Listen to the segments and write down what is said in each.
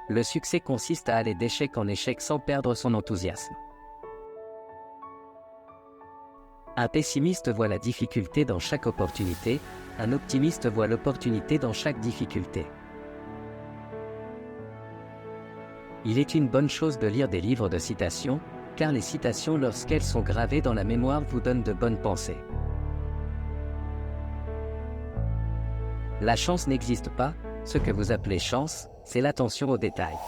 Le succès consiste à aller d'échec en échec sans perdre son enthousiasme. Un pessimiste voit la difficulté dans chaque opportunité, un optimiste voit l'opportunité dans chaque difficulté. Il est une bonne chose de lire des livres de citations, car les citations, lorsqu'elles sont gravées dans la mémoire, vous donnent de bonnes pensées. La chance n'existe pas, ce que vous appelez chance, c'est l'attention aux détails.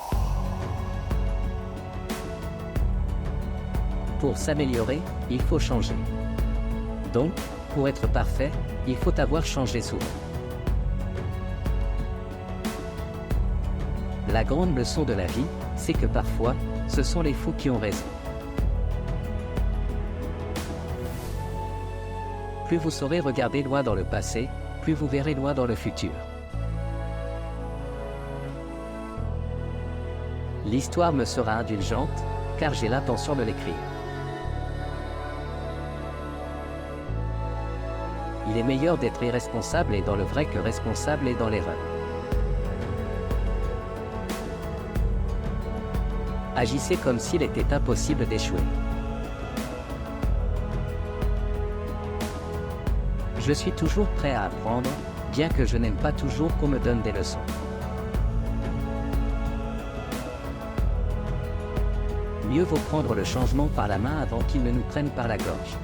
Pour s'améliorer, il faut changer. Donc, pour être parfait, il faut avoir changé souvent. La grande leçon de la vie, c'est que parfois, ce sont les fous qui ont raison. Plus vous saurez regarder loin dans le passé, plus vous verrez loin dans le futur. L'histoire me sera indulgente, car j'ai l'intention de l'écrire. Il est meilleur d'être irresponsable et dans le vrai que responsable et dans l'erreur. Agissez comme s'il était impossible d'échouer. Je suis toujours prêt à apprendre, bien que je n'aime pas toujours qu'on me donne des leçons. Mieux vaut prendre le changement par la main avant qu'il ne nous prenne par la gorge.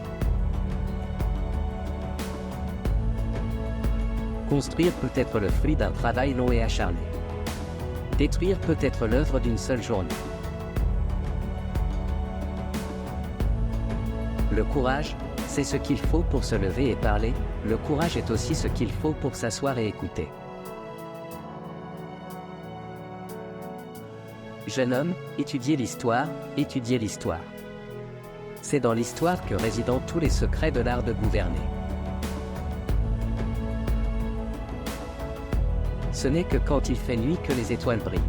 Construire peut être le fruit d'un travail long et acharné. Détruire peut être l'œuvre d'une seule journée. Le courage, c'est ce qu'il faut pour se lever et parler, le courage est aussi ce qu'il faut pour s'asseoir et écouter. Jeune homme, étudiez l'histoire, étudiez l'histoire. C'est dans l'histoire que résident tous les secrets de l'art de gouverner. Ce n'est que quand il fait nuit que les étoiles brillent.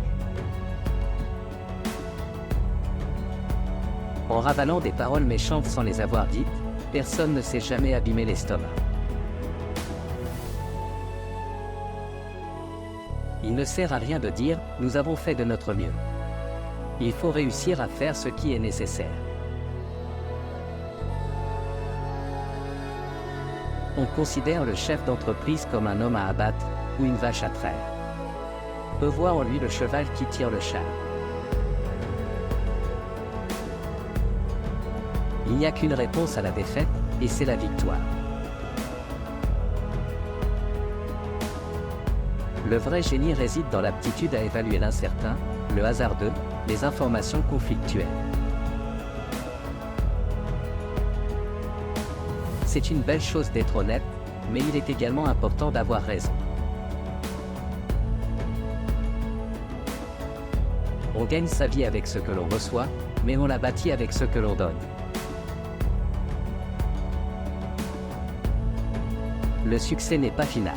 En ravalant des paroles méchantes sans les avoir dites, personne ne s'est jamais abîmé l'estomac. Il ne sert à rien de dire « nous avons fait de notre mieux ». Il faut réussir à faire ce qui est nécessaire. On considère le chef d'entreprise comme un homme à abattre, ou une vache à traire. Peu voit en lui le cheval qui tire le char. Il n'y a qu'une réponse à la défaite, et c'est la victoire. Le vrai génie réside dans l'aptitude à évaluer l'incertain, le hasardeux, les informations conflictuelles. C'est une belle chose d'être honnête, mais il est également important d'avoir raison. On gagne sa vie avec ce que l'on reçoit, mais on la bâtit avec ce que l'on donne. Le succès n'est pas final.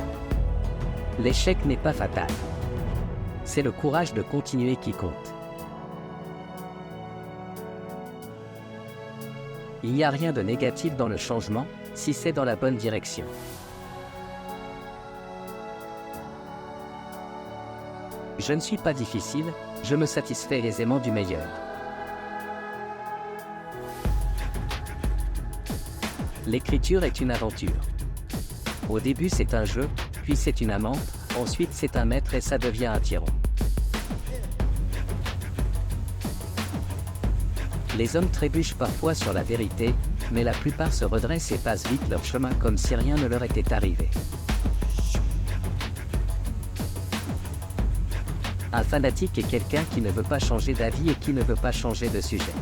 L'échec n'est pas fatal. C'est le courage de continuer qui compte. Il n'y a rien de négatif dans le changement, si c'est dans la bonne direction. Je ne suis pas difficile, je me satisfais aisément du meilleur. L'écriture est une aventure. Au début c'est un jeu, puis c'est une amante, ensuite c'est un maître et ça devient un tyran. Les hommes trébuchent parfois sur la vérité, mais la plupart se redressent et passent vite leur chemin comme si rien ne leur était arrivé. Un fanatique est quelqu'un qui ne veut pas changer d'avis et qui ne veut pas changer de sujet.